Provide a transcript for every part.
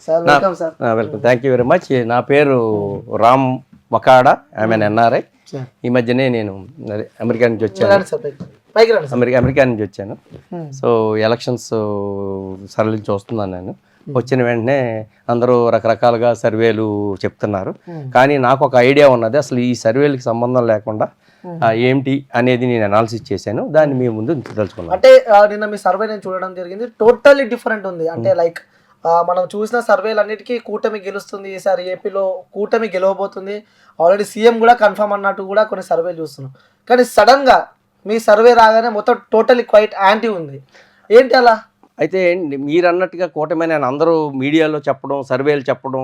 Welcome, thank you very much. నా పేరు Ram వకాడా, I'm N NRI. ఈ మధ్యనే నేను అమెరికా నుంచి వచ్చాను. అమెరికా నుంచి వచ్చాను. సో ఎలక్షన్స్ సరళి చూస్తున్నాను నేను. వచ్చిన వెంటనే అందరూ రకరకాలుగా సర్వేలు చెప్తున్నారు, కానీ నాకు ఒక ఐడియా ఉన్నది. అసలు ఈ సర్వేలకి సంబంధం లేకుండా ఏంటి అనేది నేను అనాలిసిస్ చేశాను. దాన్ని మీ ముందు తెలుసుకున్నాను. అంటే నిన్న మీ సర్వే నేను చూడడం జరిగింది, టోటల్లీ డిఫరెంట్ ఉంది. అంటే లైక్ మనం చూసిన సర్వేలు అన్నిటికీ కూటమి గెలుస్తుంది, ఈసారి ఏపీలో కూటమి గెలవబోతుంది, ఆల్రెడీ సీఎం కూడా కన్ఫర్మ్ అన్నట్టు కూడా కొన్ని సర్వేలు చూస్తున్నాం. కానీ సడన్గా మీ సర్వే రాగానే మొత్తం టోటల్లీ క్వైట్ యాంటీ ఉంది. ఏంటి అలా? అయితే మీరు అన్నట్టుగా కూటమి అని అందరూ మీడియాలో చెప్పడం, సర్వేలు చెప్పడం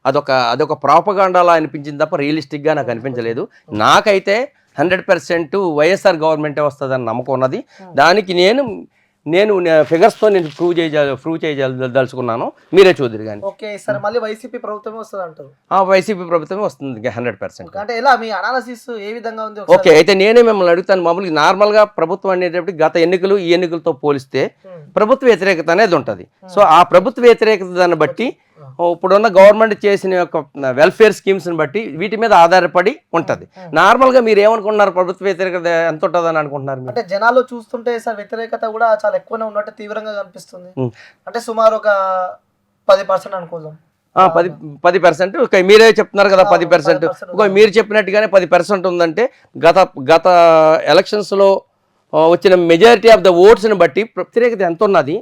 అదొక ప్రాపగాండాలా అనిపించింది తప్ప రియలిస్టిక్గా నాకు అనిపించలేదు. నాకైతే 100% వైఎస్ఆర్ గవర్నమెంటే వస్తుందని నమ్మకం ఉన్నది. దానికి నేను ఫిగర్స్తో నేను ప్రూవ్ చేయదలుచుకున్నాను. మీరే చూద్దరు కానీ. ఓకే, సరే, మళ్ళీ వైసీపీ ప్రభుత్వమే వస్తుంది అంటారు? వైసీపీ ప్రభుత్వమే వస్తుంది 100%. అంటే ఎలా మీ అనాలిసిస్ ఏ విధంగా ఉంది? ఓకే, అయితే నేనే మిమ్మల్ని అడుగుతాను. మామూలుగా నార్మల్గా ప్రభుత్వం అనేటప్పుడు గత ఎన్నికలు ఈ ఎన్నికలతో పోలిస్తే ప్రభుత్వ వ్యతిరేకత అనేది ఉంటుంది. సో ఆ ప్రభుత్వ వ్యతిరేకత దాన్ని బట్టి ఇప్పుడున్న గవర్నమెంట్ చేసిన యొక్క వెల్ఫేర్ స్కీమ్స్ని బట్టి వీటి మీద ఆధారపడి ఉంటుంది. నార్మల్గా మీరు ఏమనుకుంటున్నారు, ప్రభుత్వ వ్యతిరేకత ఎంత ఉంటుందని అనుకుంటున్నారు? అంటే జనాలు చూస్తుంటే సార్ వ్యతిరేకత కూడా చాలా ఎక్కువనే ఉన్నట్టు తీవ్రంగా కనిపిస్తుంది. అంటే సుమారు ఒక 10% అనుకుందాం. 10%. మీరే చెప్తున్నారు కదా 10%. మీరు చెప్పినట్టుగానే 10% ఉందంటే గత ఎలక్షన్స్లో వచ్చిన మెజారిటీ ఆఫ్ ద ఓట్స్ని బట్టి వ్యతిరేకత ఎంత ఉన్నది.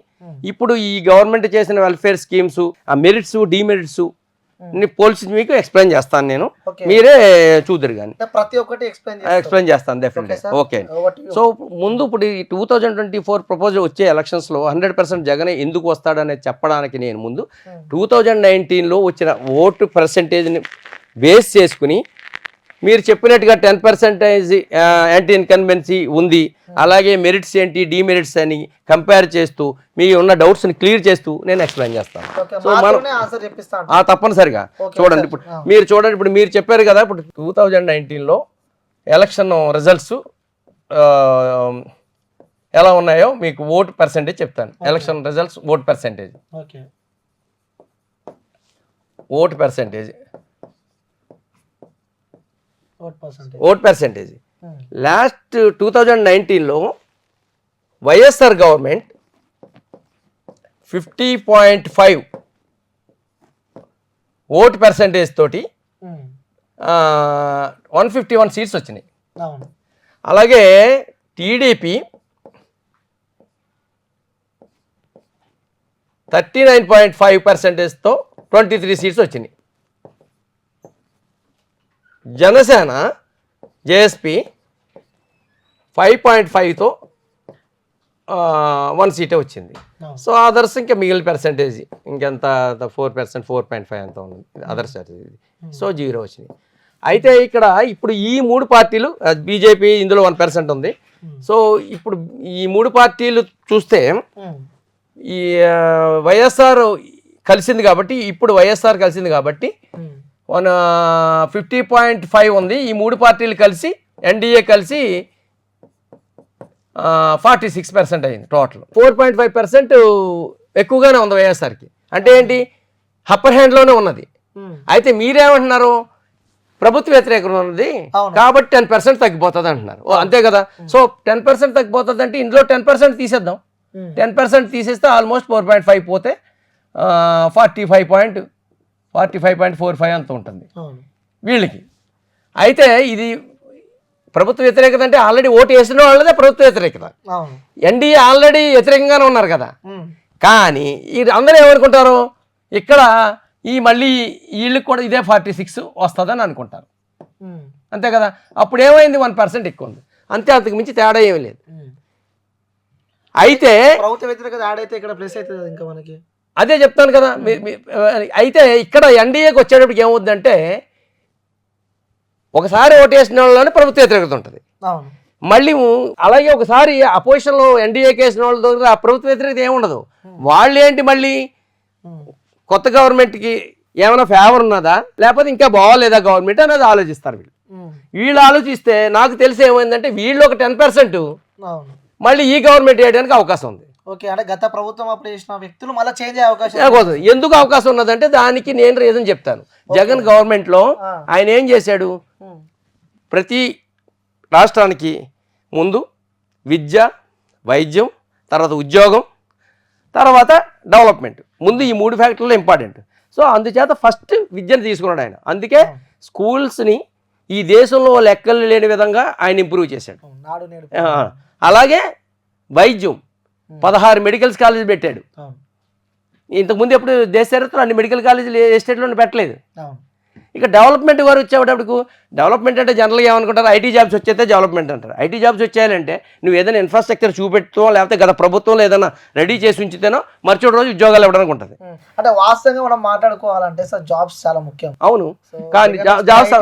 ఇప్పుడు ఈ గవర్నమెంట్ చేసిన వెల్ఫేర్ స్కీమ్స్, ఆ మెరిట్స్ డిమెరిట్స్ పోల్చి మీకు ఎక్స్ప్లెయిన్ చేస్తాను నేను. మీరే చూద్దరు కానీ. ప్రతి ఒక్కటి ఎక్స్ప్లెయిన్ చేస్తాను డెఫినెట్గా. ఓకే, సో ముందు ఇప్పుడు ఈ 2024 ప్రపోజల్ వచ్చే ఎలక్షన్స్లో 100% జగనే ఎందుకు వస్తాడనేది చెప్పడానికి నేను ముందు 2019లో వచ్చిన ఓటు పర్సెంటేజ్ని బేస్ చేసుకుని మీరు చెప్పినట్టుగా 10% యాంటీ ఇన్కన్వెన్సీ ఉంది, అలాగే మెరిట్స్ ఏంటి డిమెరిట్స్ అని కంపేర్ చేస్తూ మీ ఉన్న డౌట్స్ని క్లియర్ చేస్తూ నేను ఎక్స్ప్లెయిన్ చేస్తాను. సో మనం తప్పనిసరిగా చూడండి. ఇప్పుడు మీరు చెప్పారు కదా, ఇప్పుడు 2019లో ఎలక్షన్ రిజల్ట్స్ ఎలా ఉన్నాయో మీకు ఓటు పర్సెంటేజ్ చెప్తాను. Election results vote percentage last 2019లో వైఎస్ఆర్ గవర్నమెంట్ 50.5 ఓటు పర్సెంటేజ్ తోటి 151 సీట్స్ వచ్చినాయి. అలాగే టీడీపీ 39.5%తో 23 సీట్స్ వచ్చినాయి. జనసేన జేఎస్పీ 5.5తో 1 సీటే వచ్చింది. సో అదర్స్ ఇంకా మిగిలిన పర్సెంటేజ్ ఇంకెంత 4%, 4.5 అంత ఉంది అదర్స్. సో 0 వచ్చినాయి. అయితే ఇక్కడ ఇప్పుడు ఈ 3 పార్టీలు, బీజేపీ ఇందులో 1% ఉంది. సో ఇప్పుడు ఈ 3 పార్టీలు చూస్తే ఈ వైఎస్ఆర్ కలిసింది కాబట్టి 50.5 ఉంది. ఈ 3 పార్టీలు కలిసి ఎన్డీఏ కలిసి 46% అయింది. టోటల్ 4.5% ఎక్కువగానే ఉంది వైఎస్ఆర్కి. అంటే ఏంటి, అప్పర్ హ్యాండ్లోనే ఉన్నది. అయితే మీరేమంటున్నారు, ప్రభుత్వ వ్యతిరేకం ఉన్నది కాబట్టి 10% తగ్గిపోతుంది అంటున్నారు. అంతే కదా. సో 10% తగ్గిపోతుంది అంటే ఇందులో 10% తీసేద్దాం. 10% తీసేస్తే ఆల్మోస్ట్ 4.5 పోతే 45.45 అంత ఉంటుంది వీళ్ళకి. అయితే ఇది ప్రభుత్వ వ్యతిరేకత అంటే ఆల్రెడీ ఓటు వేసిన వాళ్ళదే ప్రభుత్వ వ్యతిరేకత. ఎన్డీఏ ఆల్రెడీ వ్యతిరేకంగానే ఉన్నారు కదా. కానీ అందరూ ఏమనుకుంటారు, ఇక్కడ మళ్ళీ వీళ్ళకి కూడా ఇదే 46 వస్తుందని అనుకుంటారు. అంతే కదా. అప్పుడు ఏమైంది, 1% ఎక్కువ ఉంది అంతే, అంతకు మించి తేడా ఏమీ లేదు. అయితే ప్రభుత్వ వ్యతిరేకత యాడ్ అయితే ఇక్కడ ప్లస్ అవుతుంది ఇంకా మనకి. అదే చెప్తాను కదా. అయితే ఇక్కడ ఎన్డీఏకి వచ్చేటప్పటికి ఏమవుతుందంటే, ఒకసారి ఓటేసిన వాళ్ళని ప్రభుత్వ వ్యతిరేకత ఉంటుంది. మళ్ళీ అలాగే ఒకసారి అపోజిషన్లో ఎన్డీఏకి వేసిన వాళ్ళ దగ్గర ఆ ప్రభుత్వ వ్యతిరేకత ఏముండదు. వాళ్ళు ఏంటి, మళ్ళీ కొత్త గవర్నమెంట్కి ఏమైనా ఫేవర్ ఉన్నదా లేకపోతే ఇంకా బాగోలేదా గవర్నమెంట్ అనేది ఆలోచిస్తారు. వీళ్ళు ఆలోచిస్తే నాకు తెలిసి ఏమైందంటే, వీళ్ళు ఒక 10% మళ్ళీ ఈ గవర్నమెంట్ వేయడానికి అవకాశం ఉంది. ఓకే, అంటే గత ప్రభుత్వం అప్పుడు చేసిన వ్యక్తులు మళ్ళీ చేంజ్ అయ్యే అవకాశం ఎందుకు అవకాశం ఉన్నదంటే దానికి నేను రీజన్ చెప్తాను. జగన్ గవర్నమెంట్లో ఆయన ఏం చేశాడు, ప్రతి రాష్ట్రానికి ముందు విద్య, వైద్యం, తర్వాత ఉద్యోగం, తర్వాత డెవలప్మెంట్, ముందు ఈ 3 ఫ్యాక్టర్లు ఇంపార్టెంట్. సో అందుచేత ఫస్ట్ విద్యను తీసుకున్నాడు ఆయన. అందుకే స్కూల్స్ని ఈ దేశంలో లెక్కలు లేని విధంగా ఆయన ఇంప్రూవ్ చేశాడు. అలాగే వైద్యం 16 మెడికల్ కాలేజీలు పెట్టాడు. ఇంతకుముందు ఎప్పుడు దేశ చరిత్రలో అన్ని మెడికల్ కాలేజీలు ఏ స్టేట్లోనే పెట్టలేదు. ఇక డెవలప్మెంట్ వారు వచ్చేటప్పుడు డెవలప్మెంట్ అంటే జనరల్గా ఏమనుకుంటారు, ఐటీ జాబ్స్ వచ్చేస్తే డెవలప్మెంట్ అంటారు. ఐటీ జాబ్స్ వచ్చేయాలంటే నువ్వు ఏదైనా ఇన్ఫ్రాస్ట్రక్చర్ చూపెట్టుతో లేకపోతే గత ప్రభుత్వంలో ఏదైనా రెడీ చేసి ఉంచితేనో మర్చిపోయిన రోజు ఉద్యోగాలు ఇవ్వడానికి ఉంటుంది. అంటే వాస్తవంగా మనం మాట్లాడుకోవాలంటే సార్ జాబ్స్ చాలా ముఖ్యం. అవును, కానీ జాబ్స్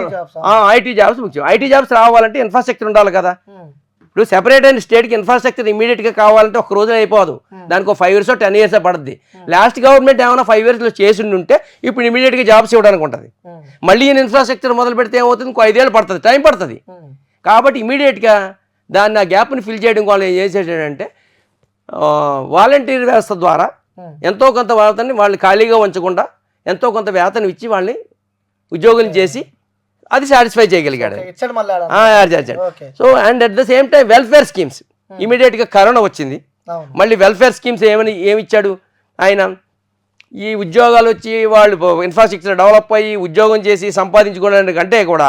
ఐటీ జాబ్స్ ముఖ్యం. ఐటీ జాబ్స్ రావాలంటే ఇన్ఫ్రాస్ట్రక్చర్ ఉండాలి కదా. ఇప్పుడు సెపరేట్ అయిన స్టేట్కి ఇన్ఫ్రాస్ట్రక్చర్ ఇమీడియట్గా కావాలంటే ఒక రోజులో అయిపోదు, దానికి 5 years 10 years పడుతుంది. లాస్ట్ గవర్నమెంట్ ఏమైనా 5 yearsలో చేసి ఉంటే ఇప్పుడు ఇమీడియట్గా జాబ్స్ ఇవ్వడానికి ఉంటుంది. మళ్ళీ ఇన్ఫ్రాస్ట్రక్చర్ మొదలు పెడితే ఏమవుతుంది, 5 years పడుతుంది, టైం పడుతుంది. కాబట్టి ఇమీడియట్గా దాన్ని ఆ గ్యాప్ని ఫిల్ చేయడం వాళ్ళు ఏం చేసేటంటే వాలంటీర్ వ్యవస్థ ద్వారా ఎంతో కొంత వేతనాన్ని వాళ్ళు ఖాళీగా ఉంచకుండా ఎంతో కొంత వేతనం ఇచ్చి వాళ్ళని ఉద్యోగులు చేసి అది సాటిస్ఫై చేయగలిగాడు. So and at the same time welfare schemes ఇమీడియట్గా కరోనా వచ్చింది, మళ్ళీ వెల్ఫేర్ స్కీమ్స్ ఏమిచ్చాడు ఆయన, ఈ ఉద్యోగాలు వచ్చి వాళ్ళు ఇన్ఫ్రాస్ట్రక్చర్ డెవలప్ అయ్యి ఉద్యోగం చేసి సంపాదించుకోవడానికి కంటే కూడా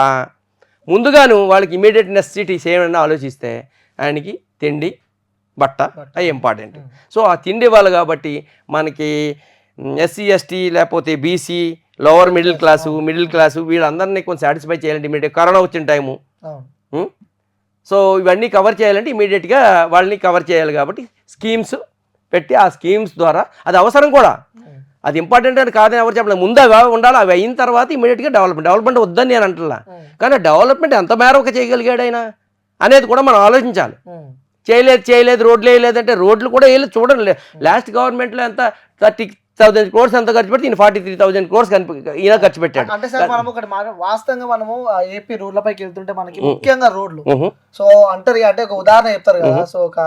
ముందుగాను వాళ్ళకి ఇమీడియట్ నెసెసిటీస్ ఏమైనా ఆలోచిస్తే ఆయనకి తిండి బట్ట అవి ఇంపార్టెంట్. సో ఆ తిండి వాళ్ళు కాబట్టి మనకి SC ST లేకపోతే BC లోవర్ మిడిల్ క్లాసు వీళ్ళందరినీ కొంచెం సాటిస్ఫై చేయాలంటే ఇమీడియట్ కరోనా వచ్చిన టైము. సో ఇవన్నీ కవర్ చేయాలంటే ఇమీడియట్గా వాళ్ళని కవర్ చేయాలి కాబట్టి స్కీమ్స్ పెట్టి ఆ స్కీమ్స్ ద్వారా అది అవసరం కూడా, అది ఇంపార్టెంట్ అని కాదని ఎవరు చెప్పలేదు. ముందు అవి ఉండాలి, అవి అయిన తర్వాత ఇమీడియట్గా డెవలప్మెంట్ వద్దని నేను అంటున్నా. కానీ డెవలప్మెంట్ ఎంత మేరకు చేయగలిగాడు ఆయన అనేది కూడా మనం ఆలోచించాలి. చేయలేదు రోడ్లు వేయలేదంటే రోడ్లు కూడా వేయలేదు. చూడండి లాస్ట్ గవర్నమెంట్లో ఎంత 30,000 crores ఎంత ఖర్చు పెడితే 43,000 crores ఈయన ఖర్చు పెట్టాడు. అంటే సార్ మనం ఒకటి వాస్తవంగా మనము ఏపీ రోడ్లపైకి వెళ్తుంటే మనకి ముఖ్యంగా రోడ్లు సో అంటారు అంటే ఒక ఉదాహరణ చెప్తారు కదా. సో ఒక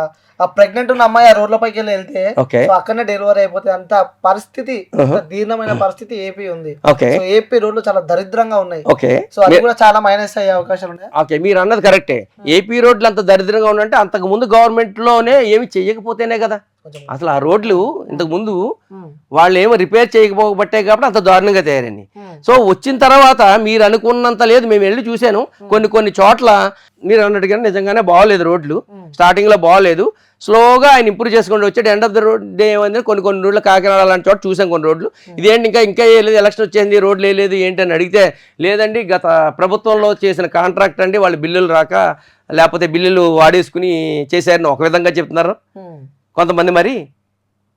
ప్రెగ్నెంట్ ఉన్న అమ్మాయి ఆ రోడ్లపైకి వెళ్తే అక్కడనే డెలివరీ అయిపోతే అంత పరిస్థితి, దీర్ఘమైన పరిస్థితి ఏపీ ఉంది. సో ఏపీ రోడ్లు చాలా దరిద్రంగా ఉన్నాయి. సో అది కూడా చాలా మైనస్ అయ్యే అవకాశాలు ఉన్నాయి. ఓకే, మీరు అన్నది కరెక్టే. ఏపీ రోడ్లు అంత దరిద్రంగా ఉన్నాయంటే అంతకు ముందు గవర్నమెంట్ లోనే ఏమి చెయ్యకపోతేనే కదా. అసలు ఆ రోడ్లు ఇంతకు ముందు వాళ్ళు ఏమో రిపేర్ చేయకపోబట్టే కాబట్టి అంత దారుణంగా తయారండి. సో వచ్చిన తర్వాత మీరు అనుకున్నంత లేదు, మేము వెళ్ళి చూశాను కొన్ని చోట్ల మీరు అన్నట్టుగా నిజంగానే బాగోలేదు రోడ్లు, స్టార్టింగ్ లో బాగోలేదు, స్లోగా ఆయన ఇంప్రూవ్ చేసుకుంటూ వచ్చాడు. ఎండ్ ఆఫ్ ద రోడ్ ఏమైంది కొన్ని రోడ్లు కాకినాడ అలాంటి చోట చూసాం కొన్ని రోడ్లు. ఇదేంటి ఇంకా వేయలేదు, ఎలక్షన్ వచ్చేసింది రోడ్లు వేయలేదు ఏంటి అని అడిగితే లేదండి గత ప్రభుత్వంలో చేసిన కాంట్రాక్ట్ అండి, వాళ్ళు బిల్లులు రాక లేకపోతే బిల్లులు వాడేసుకుని చేశారని ఒక విధంగా చెప్తున్నారు కొంతమంది. మరి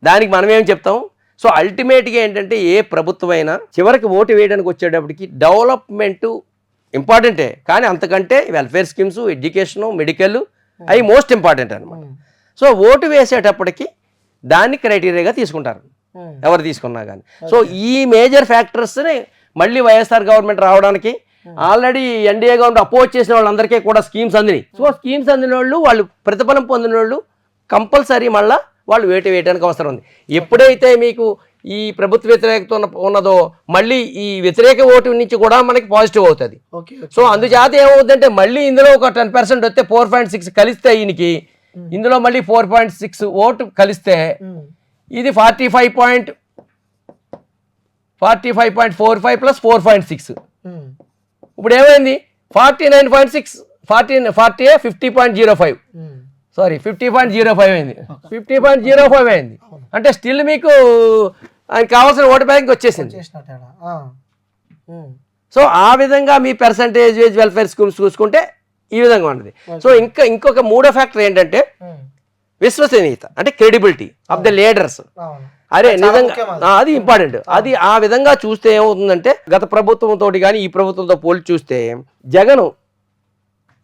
దానికి మనం ఏం చెప్తాం? సో అల్టిమేట్గా ఏంటంటే ఏ ప్రభుత్వం అయినా చివరికి ఓటు వేయడానికి వచ్చేటప్పటికి డెవలప్మెంట్ ఇంపార్టెంటే, కానీ అంతకంటే వెల్ఫేర్ స్కీమ్స్, ఎడ్యుకేషను, మెడికల్ అవి మోస్ట్ ఇంపార్టెంట్ అనమాట. సో ఓటు వేసేటప్పటికి దాన్ని క్రైటీరియాగా తీసుకుంటారు ఎవరు తీసుకున్నా కానీ. సో ఈ మేజర్ ఫ్యాక్టర్స్ని మళ్ళీ వైఎస్ఆర్ గవర్నమెంట్ రావడానికి ఆల్రెడీ ఎన్డీఏ గవర్నమెంట్ అపోజ్ చేసిన వాళ్ళందరికీ కూడా స్కీమ్స్ అందినాయి. సో స్కీమ్స్ అందిన వాళ్ళు ప్రతిఫలం పొందిన వాళ్ళు కంపల్సరీ మళ్ళీ వాళ్ళు వేటు వేయడానికి అవసరం ఉంది. ఎప్పుడైతే మీకు ఈ ప్రభుత్వ వ్యతిరేకత ఉన్నదో మళ్ళీ ఈ వ్యతిరేక ఓటు నుంచి కూడా మనకి పాజిటివ్ అవుతుంది. సో అందుచేత ఏమవుతుందంటే మళ్ళీ ఇందులో ఒక 10% వస్తే 4.6 కలిస్తే ఈయనకి ఇందులో మళ్ళీ 4.6 ఓటు కలిస్తే ఇది 45.45 ప్లస్ 4.6 ఇప్పుడు ఏమైంది 49.6 50.05 సారీ 50.05 అయింది. 50.05 అయింది అంటే స్టిల్ మీకు ఆయనకి కావాల్సిన ఓటు బ్యాంక్ వచ్చేసింది. సో ఆ విధంగా మీ పర్సంటేజ్ వెల్ఫేర్ స్కీమ్స్ చూసుకుంటే ఈ విధంగా ఉన్నది. సో ఇంకొక మూడో ఫ్యాక్టర్ ఏంటంటే విశ్వసనీయత, అంటే క్రెడిబిలిటీ ఆఫ్ ద లీడర్స్. అరే నిజంగా అది ఇంపార్టెంట్. అది ఆ విధంగా చూస్తే ఏమవుతుందంటే గత ప్రభుత్వంతో కానీ ఈ ప్రభుత్వంతో పోల్చి చూస్తే జగన్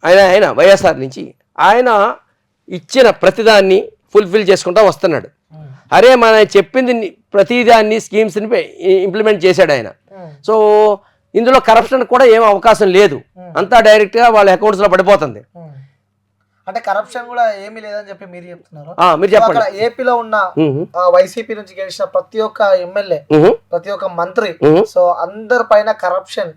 ఆయన వైఎస్ఆర్ నుంచి ఆయన ఇచ్చిన ప్రతిదాన్ని ఫుల్ఫిల్ చేసుకుంటూ వస్తున్నాడు. అరే మన చెప్పింది ప్రతిదాన్ని స్కీమ్స్ని ఇంప్లిమెంట్ చేశాడు ఆయన. సో ఇందులో కరప్షన్ కూడా ఏం అవకాశం లేదు, అంతా డైరెక్ట్గా వాళ్ళ అకౌంట్స్లో పడిపోతుంది. అంటే కరప్షన్ కూడా ఏమీ లేదని చెప్పి మీరు చెప్తున్నారు. మీరు చెప్పండి. అక్కడ ఏపీలో ఉన్న వైసీపీ నుంచి గెలిచిన ప్రతి ఒక్క ఎమ్మెల్యే, ప్రతి ఒక్క మంత్రి, సో అందరి పైన కరప్షన్,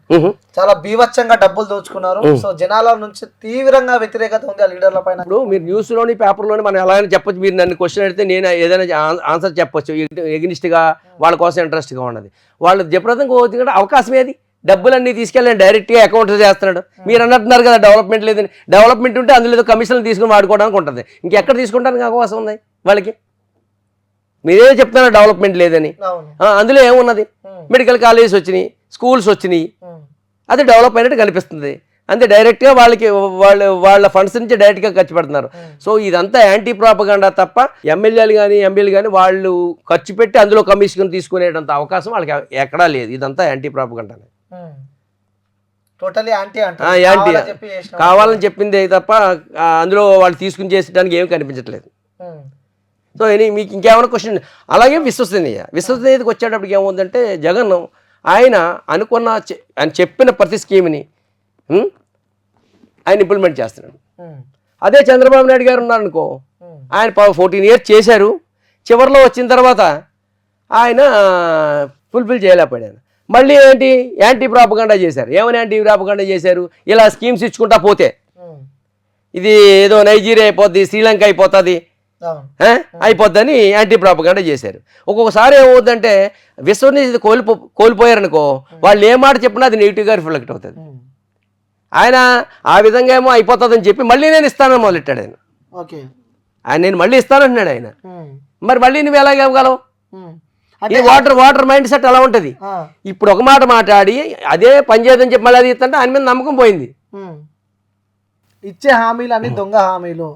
చాలా బీభత్సంగా డబ్బులు దోచుకున్నారు. సో జనాల నుంచి తీవ్రంగా వ్యతిరేకత ఉంది ఆ లీడర్ల పైన. ఇప్పుడు మీరు న్యూస్ లోని పేపర్ లోని మనం ఎలా అయినా చెప్పొచ్చు. మీరు నన్ను క్వశ్చన్ అడిగితే నేను ఏదైనా ఆన్సర్ చెప్పొచ్చు. ఎగ్నిస్ట్ గా వాళ్ళ కోసం ఇంట్రెస్ట్ గా ఉన్నది. వాళ్ళు జబర్దస్తంగా అవకాశం ఏది? డబ్బులన్నీ తీసుకెళ్ళి డైరెక్ట్గా అకౌంట్ చేస్తున్నాడు. మీరు అన్నట్టున్నారు కదా డెవలప్మెంట్ లేదని. డెవలప్మెంట్ ఉంటే అందులో కమిషన్లు తీసుకుని వాడుకోవడానికి ఉంటుంది. ఇంకెక్కడ తీసుకుంటానికి అవకాశం ఉంది వాళ్ళకి? మీరే చెప్తున్నారు డెవలప్మెంట్ లేదని. అందులో ఏమున్నది? మెడికల్ కాలేజెస్ వచ్చినాయి, స్కూల్స్ వచ్చినాయి, అది డెవలప్ అయినట్టు కనిపిస్తుంది. అంతే, డైరెక్ట్గా వాళ్ళ ఫండ్స్ నుంచి డైరెక్ట్గా ఖర్చు పెడుతున్నారు. సో ఇదంతా యాంటీ ప్రాపగండా తప్ప ఎమ్మెల్యేలు కానీ ఎంపీలు కానీ వాళ్ళు ఖర్చు పెట్టి అందులో కమిషన్ తీసుకునేటంత అవకాశం వాళ్ళకి ఎక్కడా లేదు. ఇదంతా యాంటీ ప్రాపగండానే, టోటలీ యాంటీ కావాలని చెప్పింది తప్ప అందులో వాళ్ళు తీసుకుని చేసడానికి ఏమి కనిపించట్లేదు. సో మీకు ఇంకేమైనా క్వశ్చన్? అలాగే విశ్వసనీయతకి వచ్చేటప్పటికి ఏముందంటే జగన్ ఆయన అనుకున్న ఆయన చెప్పిన ప్రతి స్కీమ్ని ఆయన ఇంప్లిమెంట్ చేస్తున్నాడు. అదే చంద్రబాబు నాయుడు గారు ఉన్నారనుకో, ఆయన 14 years చేశారు. చివరిలో వచ్చిన తర్వాత ఆయన ఫుల్ఫిల్ చేయలేకపోయాడు. మళ్ళీ ఏంటి? యాంటీ ప్రాపగండా చేశారు. ఏమని యాంటీ ప్రాపగండా చేశారు? ఇలా స్కీమ్స్ ఇచ్చుకుంటా పోతే ఇది ఏదో నైజీరియా అయిపోద్ది, శ్రీలంక అయిపోతుంది, అయిపోద్దని యాంటీ ప్రాపగండా చేశారు. ఒక్కొక్కసారి ఏమవుతుందంటే విశ్వసనీయత కోల్పోయారనుకో, వాళ్ళు ఏ మాట చెప్పినా అది నెగిటివ్గా రిఫ్లెక్ట్ అవుతుంది. ఆయన ఆ విధంగా ఏమో అయిపోతుందని చెప్పి మళ్ళీ నేను ఇస్తానని మొదలెట్టాడు ఆయన. నేను మళ్ళీ ఇస్తానంటున్నాడు ఆయన. మరి మళ్ళీ నువ్వు ఎలాగ ఇవ్వగలవు? ఈ వాటర్ మైండ్ సెట్ అలా ఉంటుంది. ఇప్పుడు ఒక మాట మాట్లాడి అదే పని చేయదని చెప్పి మళ్ళీ అది ఇస్తుంటే ఆయన మీద నమ్మకం పోయింది. ఇచ్చే హామీలు అన్ని దొంగ హామీలు,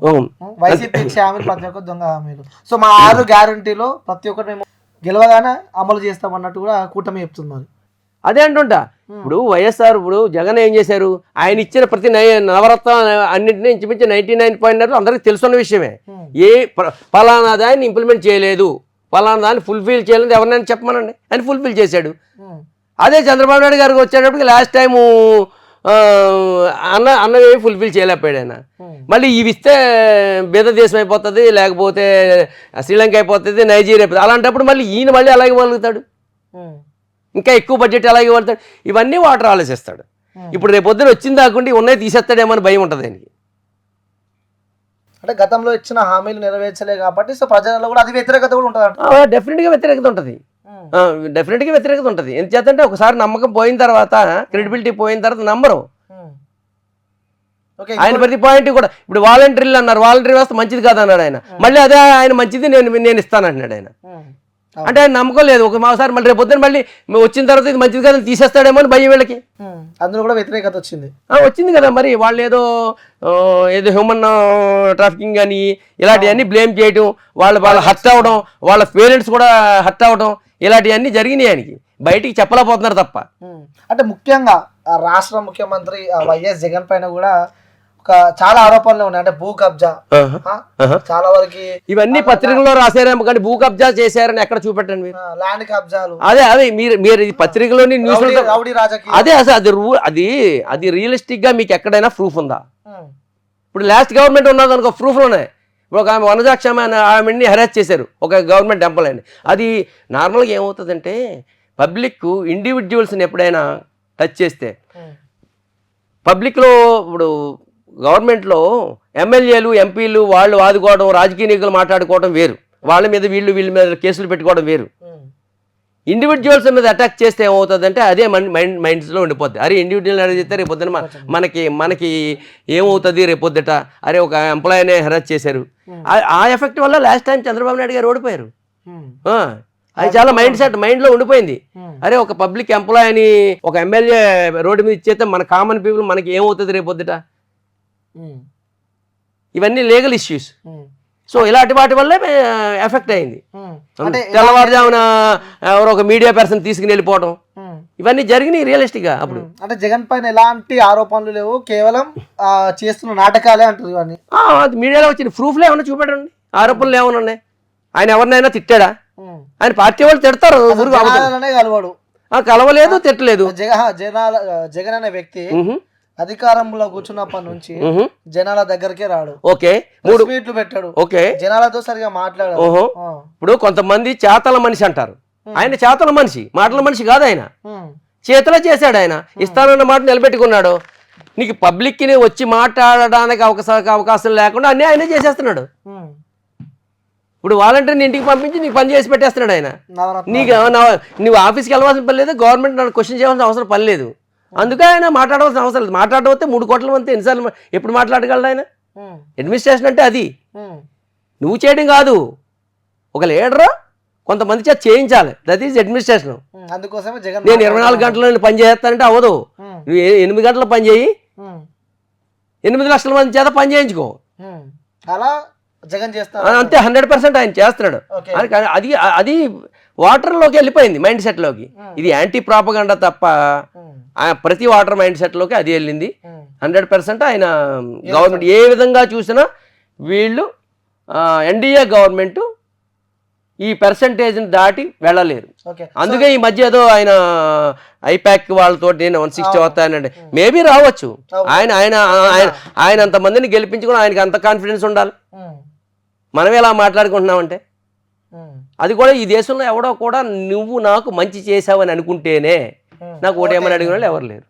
వైసీపీ ఇచ్చే హామీలు ప్రతి ఒక్కరు దొంగ హామీలు. సో మా 6 గ్యారంటీలో ప్రతి ఒక్కటి మేము గెలవగానే అమలు చేస్తాం అన్నట్టు కూడా కూటమి చెప్తున్నారు. అదే అంటుంటా. ఇప్పుడు వైఎస్ఆర్, ఇప్పుడు జగన్ ఏం చేశారు? ఆయన ఇచ్చిన ప్రతి నవరత్న అన్నింటినీ ఇంచుమించి 99.9 అందరికీ తెలుసున్న విషయమే. ఏ ఫలానా దాన్ని ఇంప్లిమెంట్ చేయలేదు, ఫలానా దాన్ని ఫుల్ఫిల్ చేయలేదు ఎవరినైనా చెప్పమనండి, అని ఫుల్ఫిల్ చేశాడు. అదే చంద్రబాబు నాయుడు గారికి వచ్చేటప్పటికి లాస్ట్ టైము అన్నవి ఫుల్ఫిల్ చేయలేకపోయాడు ఆయన. మళ్ళీ ఇవి ఇస్తే బీద దేశం అయిపోతుంది, లేకపోతే శ్రీలంక అయిపోతుంది, నైజీరియా అయిపోతుంది. అలాంటప్పుడు మళ్ళీ ఈయన మళ్ళీ అలాగే ఇవ్వగలుగుతాడు, ఇంకా ఎక్కువ బడ్జెట్ అలాగే ఇవ్వగలుగుతాడు. ఇవన్నీ వాటర్ ఆలోచిస్తాడు. ఇప్పుడు రేపు పొద్దున వచ్చింది కాకుండా ఉన్నాయి తీసేస్తాడేమో అని భయం ఉంటుంది ఆయనకి. అంటే గతంలో ఇచ్చిన హామీలు నెరవేర్చలే కాబట్టి సో ప్రజలలో కూడా అది వ్యతిరేకత కూడా ఉంటుంది. డెఫినెట్గా వ్యతిరేకత ఉంటుంది, డెఫినెట్గా వ్యతిరేకత ఉంటుంది. ఎందుచేతంటే ఒకసారి నమ్మకం పోయిన తర్వాత, క్రెడిబిలిటీ పోయిన తర్వాత నమ్మరు. ఆయన ప్రతి పాయింట్ కూడా ఇప్పుడు వాలంటీర్లు అన్నారు, వాలంటీర్ వ్యవస్థ మంచిది కాదన్నాడు ఆయన. మళ్ళీ అదే ఆయన మంచిది నేను ఇస్తానంటున్నాడు ఆయన. అంటే ఆయన నమ్మకం లేదు. ఒకసారి మళ్ళీ రేపు పొద్దున మళ్ళీ వచ్చిన తర్వాత ఇది మంచిది కాదని తీసేస్తాడేమో అని భయం వీళ్ళకి. అందులో కూడా వ్యతిరేకత వచ్చింది కదా. మరి వాళ్ళు ఏదో హ్యూమన్ ట్రాఫికింగ్ అని ఇలాంటివన్నీ బ్లేమ్ చేయడం, వాళ్ళు హర్ట్ అవ్వడం, వాళ్ళ పేరెంట్స్ కూడా హర్ట్ అవ్వడం, ఇలాంటివన్నీ జరిగినాయి. ఆయనకి బయటికి చెప్పలేకపోతున్నారు తప్ప. అంటే ముఖ్యంగా రాష్ట్ర ముఖ్యమంత్రి వైఎస్ జగన్ పైన కూడా చాలా ఆరోపణలు ఉన్నాయి. అంటే భూ కబ్జా, చాలా వరకు ఇవన్నీ పత్రికల్లో రాశారేమో కానీ భూ కబ్జా చేశారని ఎక్కడ చూపెట్టండి మీరు? ల్యాండ్ కబ్జాలు అదే మీరు పత్రికలోని న్యూస్ అదే అసలు అది రియలిస్టిక్ గా మీకు ఎక్కడైనా ప్రూఫ్ ఉందా? ఇప్పుడు లాస్ట్ గవర్నమెంట్ ఉన్నది అనుకో, ప్రూఫ్లు ఉన్నాయి. ఇప్పుడు ఒక ఆమె వనజాక్షమ ఆమెని హెరాస్ చేశారు, ఒక గవర్నమెంట్ ఎంప్లాయీని. అది నార్మల్గా ఏమవుతుందంటే పబ్లిక్ ఇండివిజువల్స్ని ఎప్పుడైనా టచ్ చేస్తే, పబ్లిక్లో ఇప్పుడు గవర్నమెంట్లో ఎమ్మెల్యేలు ఎంపీలు వాళ్ళు వాదుకోవడం, రాజకీయ నాయకులు మాట్లాడుకోవడం వేరు, వాళ్ళ మీద వీళ్ళ మీద కేసులు పెట్టుకోవడం వేరు. ఇండివిజువల్స్ మీద అటాక్ చేస్తే ఏమవుతుందంటే అదే మైండ్స్లో ఉండిపోద్ది. అరే ఇండివిజువల్ అడిగితే రేపు పొద్దున మనకి ఏమవుతుంది రేపు పొద్దుట, అరే ఒక ఎంప్లాయీనే హెరాస్ చేశారు. ఆ ఎఫెక్ట్ వల్ల లాస్ట్ టైం చంద్రబాబు నాయుడు గారు ఓడిపోయారు. అది చాలా మైండ్లో ఉండిపోయింది. అరే ఒక పబ్లిక్ ఎంప్లాయీని ఒక ఎమ్మెల్యే రోడ్డు మీద ఇచ్చేస్తే మన కామన్ పీపుల్ మనకి ఏమవుతుంది రేపు పొద్దుట. ఇవన్నీ లీగల్ ఇష్యూస్. సో ఇలాంటి వాటి వల్లే ఎఫెక్ట్ అయింది. తెల్లవారుజామున ఎవరో ఒక మీడియా పర్సన్ తీసుకుని వెళ్ళిపోవడం, ఇవన్నీ జరిగినాయి రియలిస్టిక్ గా. అప్పుడు అంటే జగన్ పైన ఎలాంటి ఆరోపణలు లేవు, కేవలం చేస్తున్న నాటకాలే అంటారు. ఇవన్నీ అది మీడియాలో వచ్చిన ప్రూఫ్లు ఏమన్నా చూపెట్టండి, ఆరోపణలు ఏమన్నా ఉన్నాయి. ఆయన ఎవరినైనా తిట్టాడా? ఆయన పార్టీ వాళ్ళు తిడతారు, కలవాడు కలవలేదు, తిట్టలేదు. జగన్ అనే వ్యక్తి అధికారంలో కూర్చున్నప్పటి నుంచి జనాల దగ్గరకే రాడు. ఓకే, 3 మీట్లు పెట్టాడు. ఓకే, జనాలతో సరిగా మాట్లాడాడు. ఇప్పుడు కొంతమంది చేతల మనిషి అంటారు, ఆయన చేతల మనిషి, మాటల మనిషి కాదు. ఆయన చేతలో చేశాడు. ఆయన ఇస్తానన్న మాట నిలబెట్టుకున్నాడు. నీకు పబ్లిక్ ని వచ్చి మాట్లాడడానికి అవకాశం లేకుండా అన్నీ ఆయనే చేసేస్తున్నాడు. ఇప్పుడు వాలంటీర్ని ఇంటికి పంపించి నీకు పని చేసి పెట్టేస్తున్నాడు ఆయన. నీకు నువ్వు ఆఫీస్కి వెళ్ళవలసిన పని లేదు, గవర్నమెంట్ నన్ను క్వశ్చన్ చేయాల్సిన అవసరం పని లేదు. అందుకే ఆయన మాట్లాడవలసిన అవసరం లేదు. మాట్లాడవస్తే 3 కోట్ల మంది ఎన్నిసార్లు ఎప్పుడు మాట్లాడగలడు ఆయన? అడ్మినిస్ట్రేషన్ అంటే అది నువ్వు చేయడం కాదు, ఒక లీడరు కొంతమంది చేత చేయించాలి. That is administration. అందుకోసమే జగన్ నేను 24 గంటలు పని చేస్తానంటే అవ్వదు. నువ్వు 8 గంటలు పని చేయి, 8 లక్షల మంది చేత పని చేయించుకో. అలా జగన్ చేస్తాడు అంతే. 100% ఆయన చేస్తున్నాడు. అది అది వాటర్లోకి వెళ్ళిపోయింది, మైండ్ సెట్లోకి. ఇది యాంటీ ప్రాపగండా తప్ప ప్రతి వాటర్ మైండ్ సెట్లోకి అది వెళ్ళింది. 100% ఆయన గవర్నమెంట్ ఏ విధంగా చూసినా వీళ్ళు ఎన్డీఏ గవర్నమెంట్ ఈ పర్సంటేజ్ని దాటి వెళ్ళలేరు. అందుకే ఈ మధ్య ఏదో ఆయన ఐపాక్ వాళ్ళతో నేను 160 వస్తానండి, మేబీ రావచ్చు. ఆయన ఆయన ఆయన అంతమందిని గెలిపించుకుని ఆయనకి అంత కాన్ఫిడెన్స్ ఉండాలి. మనం ఎలా మాట్లాడుకుంటున్నామంటే అది కూడా ఈ దేశంలో ఎవడో కూడా నువ్వు నాకు మంచి చేసావని అనుకుంటేనే నాకు ఓటేమని అడిగిన వాళ్ళు ఎవరు లేరు.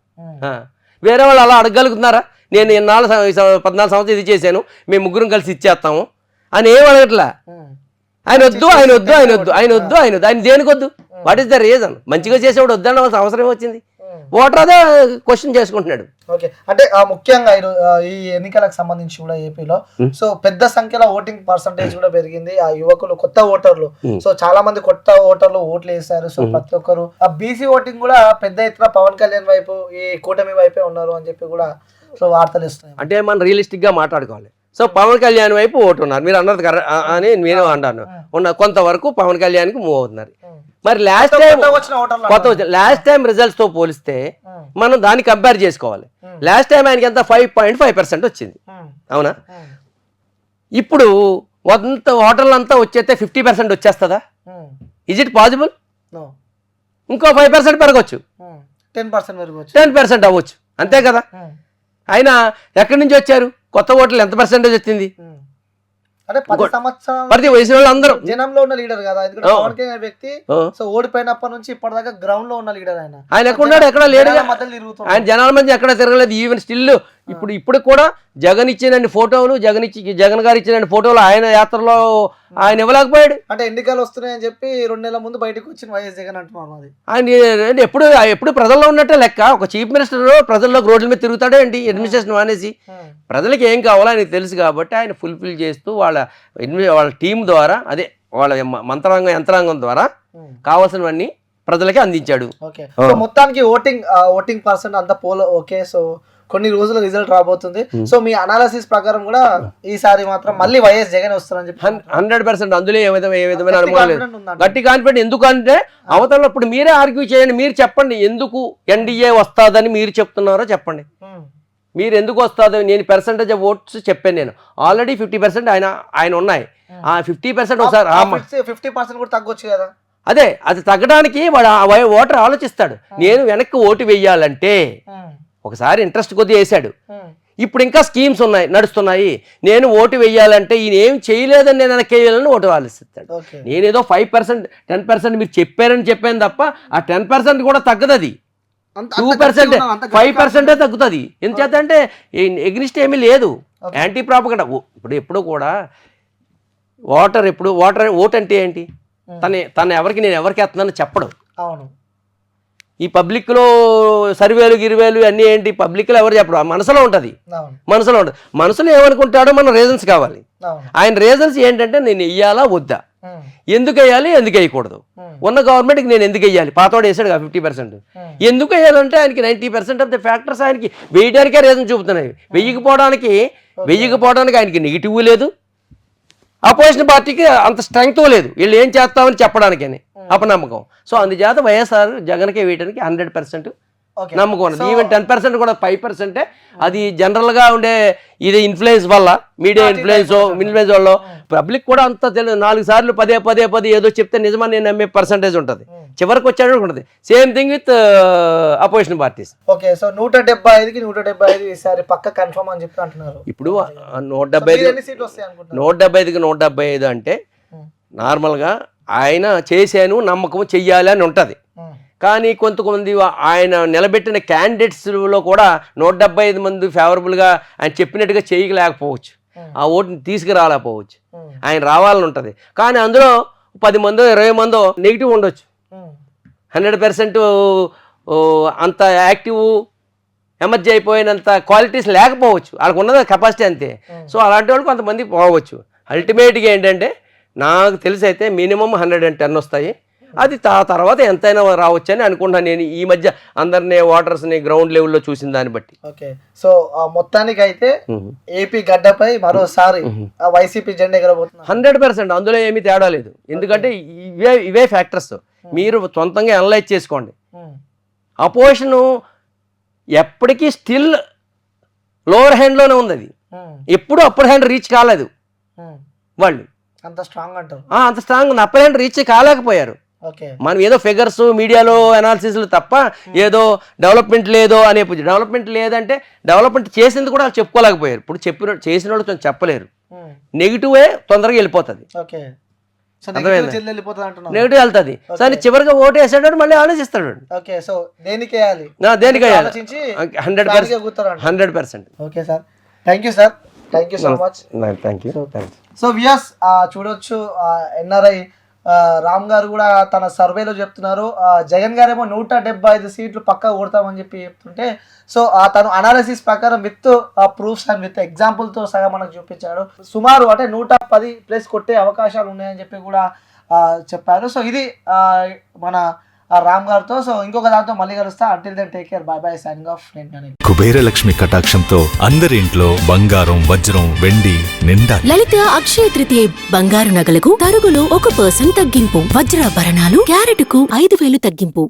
వేరే వాళ్ళు అలా అడగలుగుతున్నారా? నేను 14 సంవత్సరాలు ఇది చేశాను, మేము 3 కలిసి ఇచ్చేస్తాము అని ఏం అడగట్లా. ఆయన వద్దు, ఆయన వద్దు, ఆయన వద్దు, ఆయన వద్దు, ఆయన వద్దు, ఆయన దేనికి వద్దు? What is the reason? మంచిగా చేసేవాడు వద్దన్న అవసరం వచ్చింది. ఓటర్ అదే క్వశ్చన్ చేసుకుంటున్నాడు. ఓకే, అంటే ముఖ్యంగా ఈ ఎన్నికలకు సంబంధించి కూడా ఏపీలో సో పెద్ద సంఖ్యలో ఓటింగ్ పర్సంటేజ్ కూడా పెరిగింది. ఆ యువకులు, కొత్త ఓటర్లు, సో చాలా మంది కొత్త ఓటర్లు ఓట్లు వేశారు. సో ప్రతి ఒక్కరు ఆ బీసీ ఓటింగ్ కూడా పెద్ద ఎత్తున పవన్ కళ్యాణ్ వైపు, ఈ కూటమి వైపే ఉన్నారు అని చెప్పి కూడా సో వార్తలు ఇస్తున్నాయి. అంటే మనం రియలిస్టిక్ గా మాట్లాడుకోవాలి. సో పవన్ కళ్యాణ్ వైపు ఓటు ఉన్నారు, మీరు అన్నది అని నేను అంటాను. కొంతవరకు పవన్ కళ్యాణ్కి మూవ్ అవుతున్నారు. మరి లాస్ట్ టైం రిజల్ట్స్ తో పోలిస్తే మనం దాన్ని కంపేర్ చేసుకోవాలి. లాస్ట్ టైం ఆయనకి ఎంత 5.5% వచ్చింది, అవునా? ఇప్పుడు ఓటర్లు అంతా వచ్చేస్తే 50% వచ్చేస్తుందా? Is it possible? ఇంకో 5% పెరగచ్చు, 10% అవ్వచ్చు, అంతే కదా? అయినా ఎక్కడి నుంచి వచ్చారు కొత్త ఓట్లు? ఎంత పర్సెంటేజ్ వచ్చింది? ప్రతి వయసు వాళ్ళు అందరూ జనంలో ఉన్న లీడర్ కదా, పవన్ కళ్యాణ్ వ్యక్తి. సో ఓడిపోయినప్పటి నుంచి ఇప్పటిదాకా గ్రౌండ్ లో ఉన్న లీడర్ ఆయన. ఆయన ఎక్కడున్నాడు? ఎక్కడ లేడు. ఆయన జనాల మధ్య ఎక్కడ తిరగలేదు. ఈవెన్ స్టిల్ ఇప్పుడు కూడా జగన్ ఇచ్చిన ఫోటోలు, జగన్ గారు ఇచ్చిన ఫోటోలు ఆయన యాత్రలో ఆయన ఇవ్వలేకపోయాడు. అంటే ఎన్నికలు వస్తున్నాయని చెప్పి 2 నెలల ముందు బయటకు వచ్చిన వైఎస్ జగన్ అంటున్నారు. అది ఆయన ఎప్పుడు ప్రజల్లో ఉన్నట్టే లెక్క. ఒక చీఫ్ మినిస్టర్ ప్రజల్లో రోడ్ల మీద తిరుగుతాడే ఏంటి? అడ్మినిస్ట్రేషన్ మానేసి ప్రజలకి ఏం కావాలో ఆయనకు తెలుసు కాబట్టి ఆయన ఫుల్ఫిల్ చేస్తూ వాళ్ళ టీం ద్వారా, అదే వాళ్ళ యంత్రాంగం ద్వారా కావాల్సినవన్నీ ప్రజలకి అందించాడు. ఓకే, మొత్తానికి ఓటింగ్ పర్సెంట్ అంతా ఓకే. సో కొన్ని రోజుల రిజల్ట్ రాబోతుంది. సో మీ అనాలిసిస్ ప్రకారం కూడా ఈసారి మాత్రం మళ్ళీ వైఎస్ జగన్ వస్తారని చెప్పి 100% అందులో ఏ విధమైన అనుమానం లేదు. గట్టి కాన్ఫిడెంట్. ఎందుకంటే అవతల ఇప్పుడు మీరే ఆర్గ్యూ చేయండి, మీరు చెప్పండి ఎందుకు ఎన్డీఏ వస్తుందని మీరు చెప్తున్నారో చెప్పండి. మీరు ఎందుకు వస్తుందో నేను పర్సెంటేజ్ ఆఫ్ ఓట్స్ చెప్పాను. నేను ఆల్రెడీ 50% ఆయన ఉన్నాయి. ఆ 50% ఒకసారి 50% కూడా తగ్గొచ్చు కదా. అదే అది తగ్గడానికి వాడు ఓటర్ ఆలోచిస్తాడు. నేను వెనక్కి ఓటు వేయాలంటే ఒకసారి ఇంట్రెస్ట్ కొద్దిగా వేసాడు, ఇప్పుడు ఇంకా స్కీమ్స్ నడుస్తున్నాయి, నేను ఓటు వేయాలంటే ఈయన ఏం చేయలేదని నేను వెనక్కి వేయాలని ఓటు ఆలోచిస్తాడు. నేనేదో 5% 10% మీరు చెప్పాను తప్ప ఆ 10% కూడా తగ్గదు. అది 2% 5% తగ్గుతుంది. ఎందుచేత అంటే ఎగ్నిస్ట్ ఏమీ లేదు. Anti propaganda. ఎప్పుడు కూడా ఓటు అంటే ఏంటి? తను ఎవరికి నేను ఎవరికి వేస్తున్నాను చెప్పడు. అవును, ఈ పబ్లిక్లో సర్వేలు గిరివేలు అన్నీ ఏంటి? పబ్లిక్లో ఎవరు చెప్పడు, మనసులో ఉంటుంది. మనసులో ఏమనుకుంటాడో మన రీజన్స్ కావాలి. ఆయన రీజన్స్ ఏంటంటే నేను వెయ్యాలా వద్దా, ఎందుకు వేయాలి, ఎందుకు వేయకూడదు, ఉన్న గవర్నమెంట్కి నేను ఎందుకు వేయాలి, పాతవాడు వేసాడు 50%, ఎందుకు వేయాలంటే ఆయనకి 90% ఆఫ్ ద ఫ్యాక్టర్స్ ఆయనకి వేయడానికే రీజన్ చూపుతున్నాయి. వెయ్యకపోవడానికి ఆయనకి నెగిటివ్ లేదు, అపోజిషన్ పార్టీకి అంత స్ట్రెంగ్త్ లేదు వీళ్ళు ఏం చేస్తామని చెప్పడానికి అని అపనమ్మకం. సో అందుచేత వైఎస్ఆర్ జగన్కే వేయడానికి 100% నమ్మకం ఉన్నది. ఈవెన్ 10% కూడా 5% అది జనరల్గా ఉండే ఇది ఇన్ఫ్లుయెన్స్ వల్ల, మీడియా ఇన్ఫ్లుయెన్స్ వల్ల పబ్లిక్ కూడా అంత తెలియదు. 4 సార్లు పదే ఏదో చెప్తే నిజమని నేను నమ్మే పర్సంటేజ్ ఉంటుంది. చివరికి వచ్చాడు ఉంటుంది. Same thing with opposition parties. Okay, so 175కి 175 ఈసారి పక్క కన్ఫర్మ్ అని చెప్పి అంటున్నారు. ఇప్పుడు 175 ఎన్ని సీట్లు వస్తాయి అనుకుంటున్నారు? 175కి 175 అంటే నార్మల్గా ఆయన చేశాను నమ్మకం చెయ్యాలి అని ఉంటుంది. కానీ కొంతమంది ఆయన నిలబెట్టిన క్యాండిడేట్స్లో కూడా 175 మంది ఫేవరబుల్గా ఆయన చెప్పినట్టుగా చేయలేకపోవచ్చు, ఆ ఓటుని తీసుకురాలేకపోవచ్చు. ఆయన రావాలని ఉంటుంది. కానీ అందులో 10 మందో 20 మందో నెగిటివ్ ఉండొచ్చు. 100% అంత యాక్టివ్ ఎమర్జీ అయిపోయినంత క్వాలిటీస్ లేకపోవచ్చు, వాళ్ళకు ఉన్నది కెపాసిటీ అంతే. సో అలాంటి వాళ్ళు కొంతమంది పోవచ్చు. అల్టిమేట్గా ఏంటంటే నాకు తెలిసి అయితే మినిమం 110 వస్తాయి. అది తర్వాత ఎంతైనా రావచ్చు అని అనుకుంటున్నాను నేను. ఈ మధ్య అందరినీ ఓటర్స్ని గ్రౌండ్ లెవెల్లో చూసిన దాన్ని బట్టి. ఓకే, సో మొత్తానికి అయితే ఏపీ గడ్డపై మరోసారి వైసీపీ జెండా ఎగరబోతున్నారు 100%. అందులో ఏమీ తేడా లేదు. ఎందుకంటే ఇవే ఫ్యాక్టర్స్ మీరు సొంతంగా అనలైజ్ చేసుకోండి. అపోజిషన్ ఎప్పటికీ స్టిల్ లోవర్ హ్యాండ్లోనే ఉంది. అది ఎప్పుడు అప్పర్ హ్యాండ్ రీచ్ కాలేదు. వాళ్ళు అంత స్ట్రాంగ్ అంటారు. అంత స్ట్రాంగ్ ఉంది. అప్పర్ హ్యాండ్ రీచ్ కాలేకపోయారు. మనం ఏదో ఫిగర్స్ మీడియాలో అనాలిసిస్లు తప్ప ఏదో డెవలప్మెంట్ లేదో అనే. డెవలప్మెంట్ లేదంటే డెవలప్మెంట్ చేసింది కూడా వాళ్ళు చెప్పుకోలేకపోయారు. ఇప్పుడు చేసిన వాళ్ళు కొంచెం చెప్పలేరు. నెగిటివే తొందరగా వెళ్ళిపోతుంది. నెగిటివ్ వెళ్తుంది. సరే చివరిగా ఓటు వేసాడు మళ్ళీ ఆలోచిస్తాడు. దేనికి 100%. Okay sir, thank you sir, thank you so much. Thank you. So వియస్ చూడొచ్చు, ఎన్ఆర్ఐ రామ్ గారు కూడా తన సర్వేలో చెప్తున్నారు జగన్ గారు ఏమో 175 సీట్లు పక్కా కొడతామని చెప్పి చెప్తుంటే, సో తను అనాలిసిస్ ప్రకారం విత్ ప్రూఫ్స్ అండ్ విత్ ఎగ్జాంపుల్తో సగా మనకు చూపించాడు. సుమారు అంటే 110+ కొట్టే అవకాశాలు ఉన్నాయని చెప్పి కూడా చెప్పారు. సో ఇది మన రామ్ గారితో. సో ఇంకొక దాంతో మళ్ళీ కలుస్తా. Until then take care, bye bye, signing off. Kubera Lakshmi కటాక్షంతో అందరి ఇంట్లో బంగారం వజ్రం వెండి నిండా. లలిత అక్షయ తృతీయ బంగారు నగలకు తరుగులో 1% తగ్గింపు. వజ్రాభరణాలు క్యారెట్కు 5,000 తగ్గింపు.